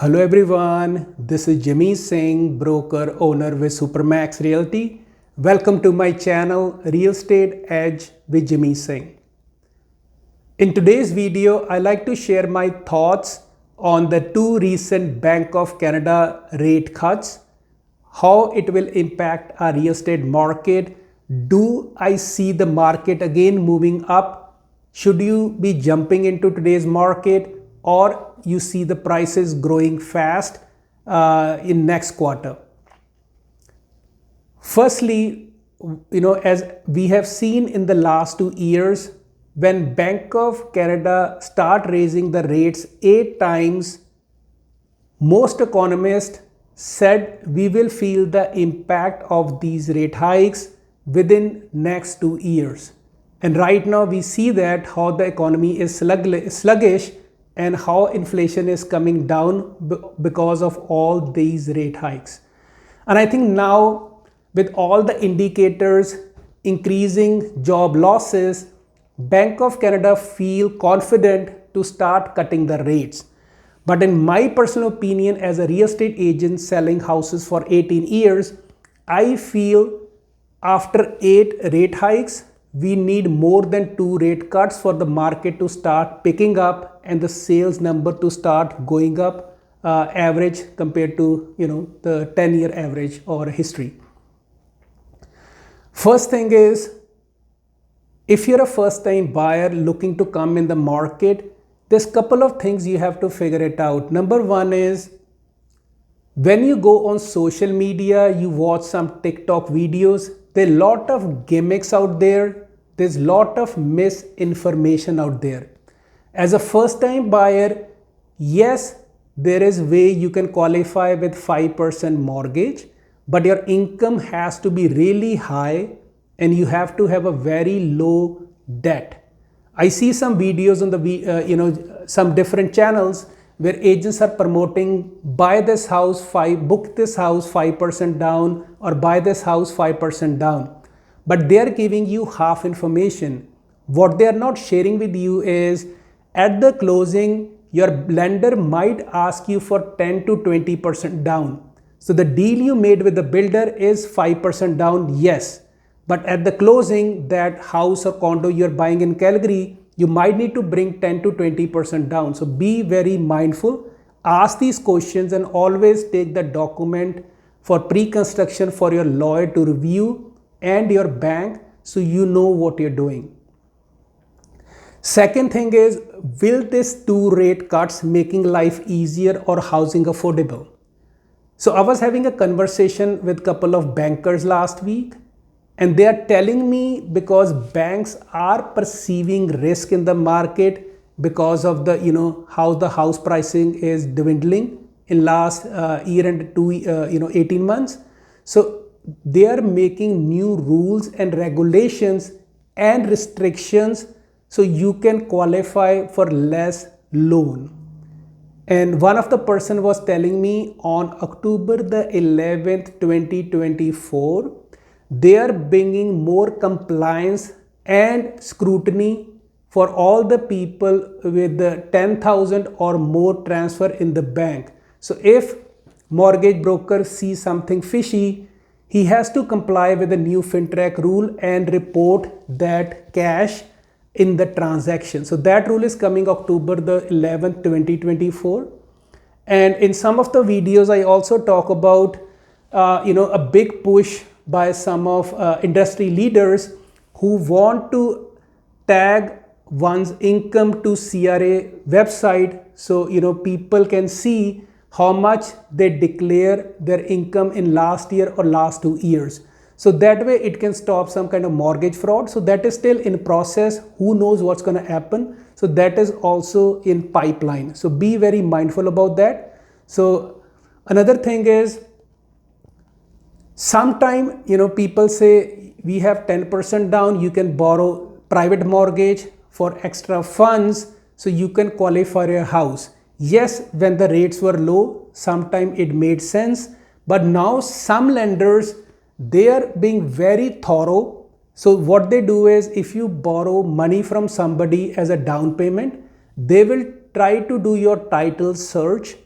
Hello everyone, this is Jimmy Singh, broker owner with Supermax Realty. Welcome to my channel Real Estate Edge with Jimmy Singh. In today's video, I like to share my thoughts on the two recent Bank of Canada rate cuts, how it will impact our real estate market. Do I see the market again moving up? Should you be jumping into today's market, or you see the prices growing fast in next quarter? Firstly, as we have seen in the last 2 years, when Bank of Canada start raising the rates 8 times, most economists said we will feel the impact of these rate hikes within next 2 years. And right now we see that how the economy is sluggish and how inflation is coming down because of all these rate hikes. And I think now with all the indicators increasing job losses, Bank of Canada feel confident to start cutting the rates. But in my personal opinion, as a real estate agent selling houses for 18 years, I feel after 8 rate hikes, we need more than 2 rate cuts for the market to start picking up and the sales number to start going up average compared to the 10-year average or history. First thing is, if you're a first-time buyer looking to come in the market, there's a couple of things you have to figure it out. Number one is, when you go on social media, you watch some TikTok videos, there are a lot of gimmicks out there. There's a lot of misinformation out there. As a first-time buyer, yes, there is way you can qualify with 5% mortgage, but your income has to be really high and you have to have a very low debt. I see some videos on the some different channels where agents are promoting buy this house book this house 5% down, or buy this house 5% down, but they are giving you half information. What they are not sharing with you is at the closing your lender might ask you for 10 to 20% down. So the deal you made with the builder is 5% down, yes, but at the closing, that house or condo you're buying in Calgary, you might need to bring 10 to 20% down. So be very mindful, ask these questions, and always take the document for pre-construction for your lawyer to review and your bank so you know what you're doing. Second thing is, will this 2 rate cuts making life easier or housing affordable? So I was having a conversation with a couple of bankers last week, and they are telling me because banks are perceiving risk in the market because of the how the house pricing is dwindling in last year and 18 months. So they are making new rules and regulations and restrictions so you can qualify for less loan. And one of the person was telling me on October the 11th, 2024, they are bringing more compliance and scrutiny for all the people with the 10,000 or more transfer in the bank. So if mortgage broker sees something fishy, he has to comply with the new FinTrack rule and report that cash in the transaction. So that rule is coming October the 11th, 2024. And in some of the videos, I also talk about a big push by some of industry leaders who want to tag one's income to CRA website, so people can see how much they declare their income in last year or last 2 years. So that way it can stop some kind of mortgage fraud. So that is still in process. Who knows what's going to happen? So that is also in pipeline. So be very mindful about that. So another thing is, sometime people say we have 10% down, you can borrow private mortgage for extra funds so you can qualify your house. Yes, when the rates were low, sometime it made sense, but now some lenders, they are being very thorough. So what they do is, if you borrow money from somebody as a down payment, they will try to do your title search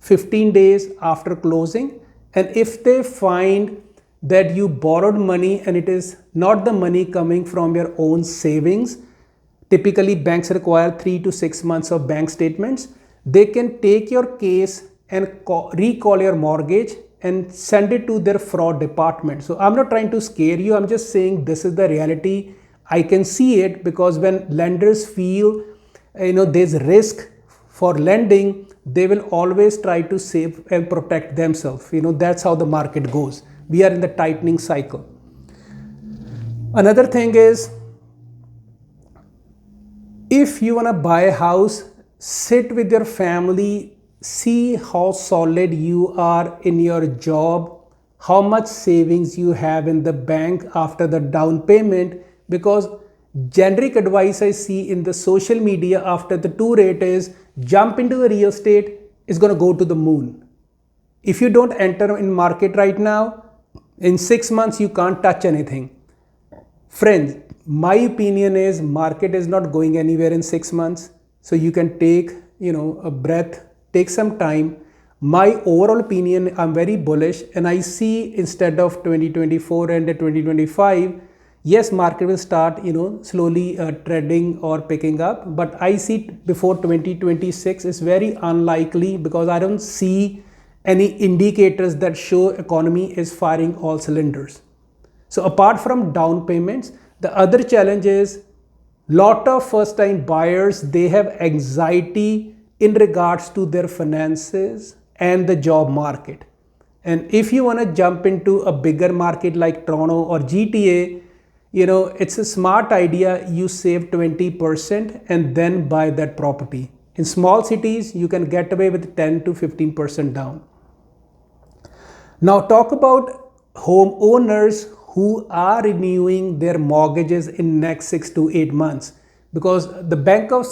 15 days after closing. And if they find that you borrowed money and it is not the money coming from your own savings, typically banks require 3 to 6 months of bank statements, they can take your case and recall your mortgage and send it to their fraud department. So I'm not trying to scare you, I'm just saying this is the reality. I can see it because when lenders feel there's risk for lending, they will always try to save and protect themselves. That's how the market goes. We are in the tightening cycle. Another thing is, if you want to buy a house, sit with your family, see how solid you are in your job, how much savings you have in the bank after the down payment, because generic advice I see in the social media after the 2 rate is jump into a real estate, is going to go to the moon. If you don't enter in market right now, in 6 months you can't touch anything. Friends, my opinion is market is not going anywhere in 6 months. So you can take a breath, take some time. My overall opinion, I'm very bullish, and I see instead of 2024 and 2025, yes, market will start slowly treading or picking up, but I see before 2026 is very unlikely because I don't see any indicators that show economy is firing all cylinders. So apart from down payments, the other challenge is lot of first time buyers, they have anxiety in regards to their finances and the job market. And if you want to jump into a bigger market like Toronto or GTA, it's a smart idea. You save 20% and then buy that property. In small cities, you can get away with 10 to 15% down. Now talk about homeowners who are renewing their mortgages in next 6 to 8 months, because the Bank of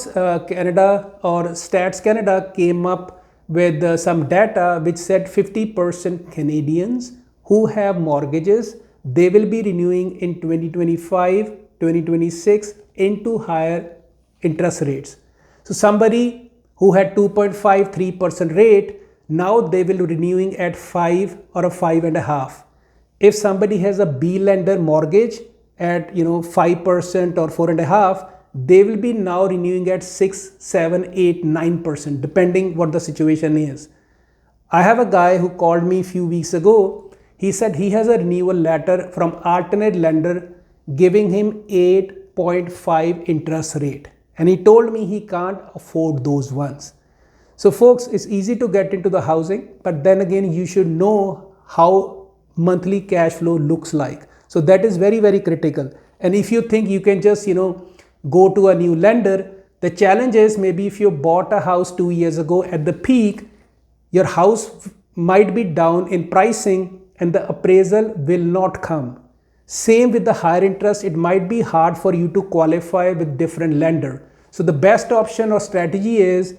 Canada or Stats Canada came up with some data which said 50% Canadians who have mortgages, they will be renewing in 2025, 2026 into higher interest rates. So somebody who had 2.5, 3% rate, now they will be renewing at 5 or a 5.5. If somebody has a B lender mortgage at 5% or 4.5, they will be now renewing at 6, 7, 8, 9%, depending what the situation is. I have a guy who called me a few weeks ago. He said he has a renewal letter from alternate lender giving him 8.5 interest rate. And he told me he can't afford those ones. So folks, it's easy to get into the housing, but then again, you should know how monthly cash flow looks like. So that is very, very critical. And if you think you can just, go to a new lender, the challenge is maybe if you bought a house 2 years ago at the peak, your house might be down in pricing and the appraisal will not come. Same with the higher interest, it might be hard for you to qualify with different lender. So the best option or strategy is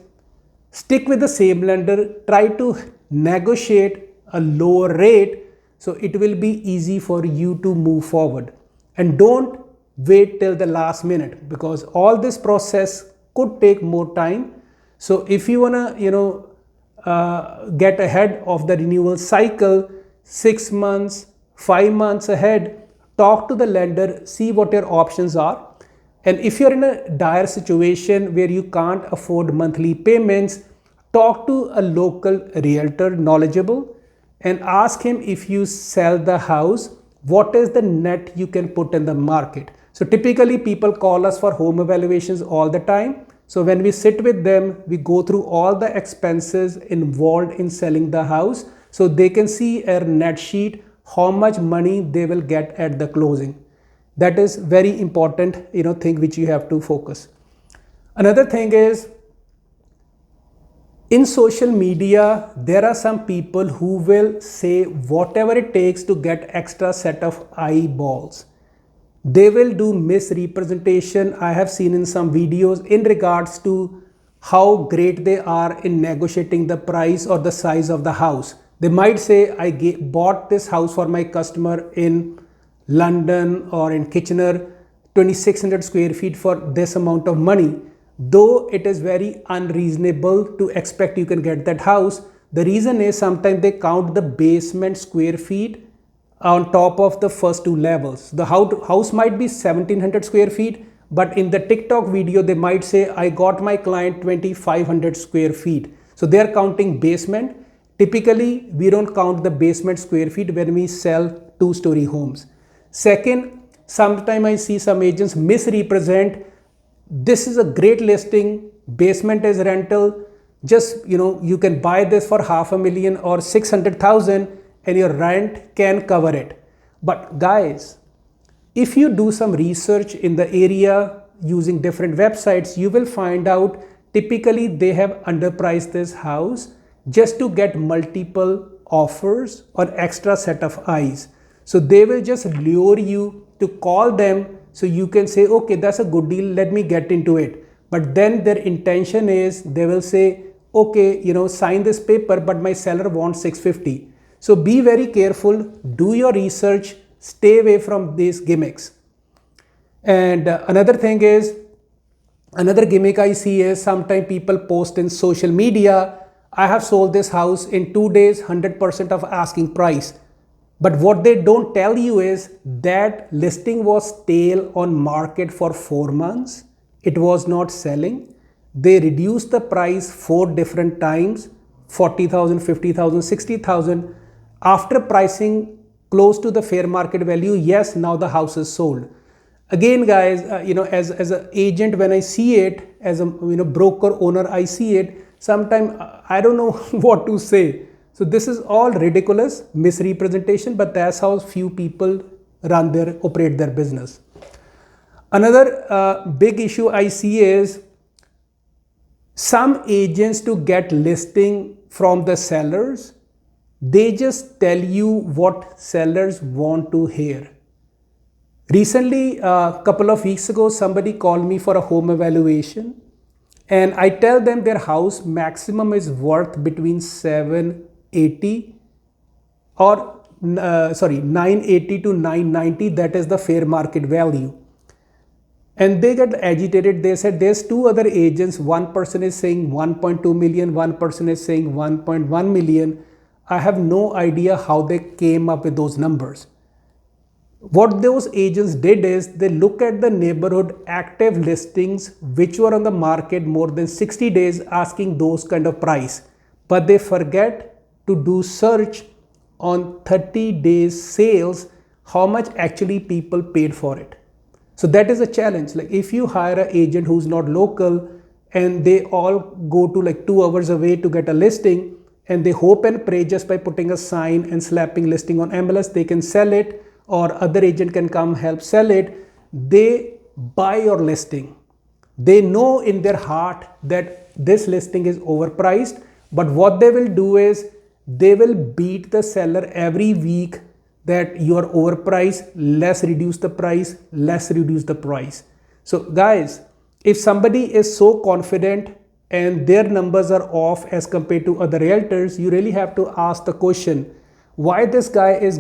stick with the same lender, try to negotiate a lower rate so it will be easy for you to move forward. And don't wait till the last minute because all this process could take more time. So if you want to get ahead of the renewal cycle 6 months, 5 months ahead, talk to the lender, see what your options are. And if you're in a dire situation where you can't afford monthly payments, talk to a local realtor knowledgeable and ask him, if you sell the house, what is the net you can put in the market. So typically people call us for home evaluations all the time. So when we sit with them, we go through all the expenses involved in selling the house so they can see a net sheet, how much money they will get at the closing. That is very important, thing which you have to focus. Another thing is, in social media, there are some people who will say whatever it takes to get extra set of eyeballs. They will do misrepresentation. I have seen in some videos in regards to how great they are in negotiating the price or the size of the house. They might say, I bought this house for my customer in London or in Kitchener, 2600 square feet for this amount of money. Though it is very unreasonable to expect you can get that house, The reason is sometimes they count the basement square feet on top of the first two levels. The house might be 1700 square feet, but in the TikTok video, they might say, I got my client 2500 square feet. So they are counting basement. Typically, we don't count the basement square feet when we sell two-story homes. Second, sometimes I see some agents misrepresent. This is a great listing, basement is rental. Just, you can buy this for $500,000 or 600,000 and your rent can cover it. But guys, if you do some research in the area using different websites, you will find out typically they have underpriced this house just to get multiple offers or extra set of eyes. So they will just lure you to call them so you can say, okay, that's a good deal, let me get into it. But then their intention is they will say, okay, sign this paper, but my seller wants 650. So be very careful, do your research, stay away from these gimmicks. And another thing is, another gimmick I see is sometimes people post in social media, I have sold this house in 2 days, 100% of asking price. But what they don't tell you is that listing was stale on market for 4 months. It was not selling. They reduced the price 4 different times, 40,000, 50,000, 60,000. After pricing close to the fair market value, yes, now the house is sold. Again, guys, as an agent, when I see it, as a broker owner, I see it. Sometimes I don't know what to say. So this is all ridiculous misrepresentation, but that's how few people operate their business. Another big issue I see is some agents, to get listing from the sellers, they just tell you what sellers want to hear. Recently, a couple of weeks ago, somebody called me for a home evaluation, and I tell them their house maximum is worth between 780 or 980 to 990. That is the fair market value. And they get agitated. They said there's 2 other agents. One person is saying 1.2 million, one person is saying 1.1 million. I have no idea how they came up with those numbers. What those agents did is they look at the neighborhood active listings which were on the market more than 60 days asking those kind of price. But they forget to do search on 30 days sales, how much actually people paid for it. So that is a challenge. Like if you hire an agent who's not local and they all go to like 2 hours away to get a listing, and they hope and pray just by putting a sign and slapping listing on MLS, they can sell it, or other agent can come help sell it. They buy your listing. They know in their heart that this listing is overpriced, but what they will do is they will beat the seller every week that you are overpriced, let's reduce the price, let's reduce the price. So guys, if somebody is so confident and their numbers are off as compared to other realtors, you really have to ask the question, why this guy is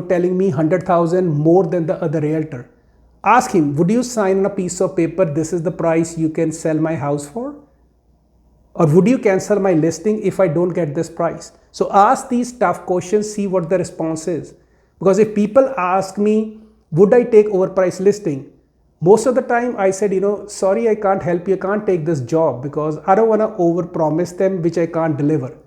telling me 100,000 more than the other realtor? Ask him, would you sign on a piece of paper, this is the price you can sell my house for? Or would you cancel my listing if I don't get this price? So ask these tough questions, see what the response is. Because if people ask me, would I take overpriced listing? Most of the time I said, sorry, I can't help you, I can't take this job because I don't want to overpromise them which I can't deliver.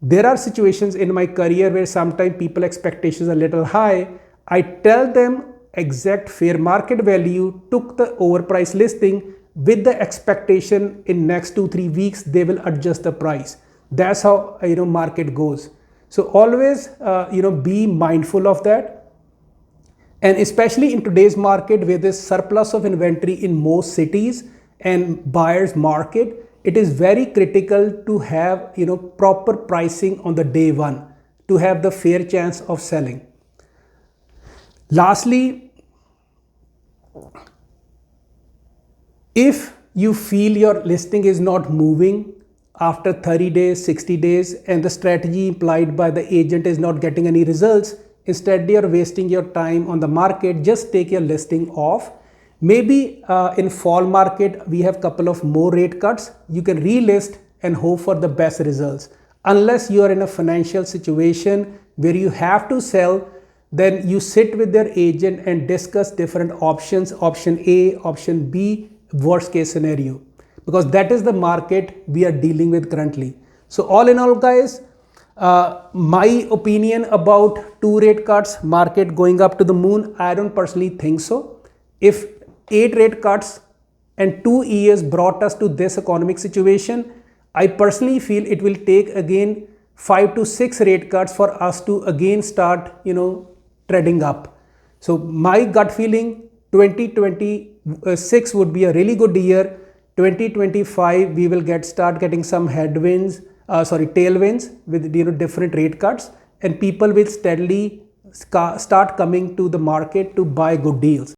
There are situations in my career where sometimes people expectations are a little high. I tell them exact fair market value, took the overpriced listing with the expectation in next 2-3 weeks, they will adjust the price. That's how market goes. So always be mindful of that. And especially in today's market where there's surplus of inventory in most cities and buyers market, it is very critical to have proper pricing on the day one to have the fair chance of selling. Lastly, if you feel your listing is not moving after 30 days, 60 days, and the strategy implied by the agent is not getting any results, instead you're wasting your time on the market, just take your listing off. Maybe in fall market, we have couple of more rate cuts. You can relist and hope for the best results. Unless you are in a financial situation where you have to sell, then you sit with their agent and discuss different options, option A, option B, worst case scenario, because that is the market we are dealing with currently. So all in all, guys, my opinion about 2 rate cuts, market going up to the moon, I don't personally think so. If 8 rate cuts and 2 years brought us to this economic situation, I personally feel it will take again 5 to 6 rate cuts for us to again start, treading up. So my gut feeling, 2026 would be a really good year. 2025 we will start getting some tailwinds with different rate cuts, and people will steadily start coming to the market to buy good deals.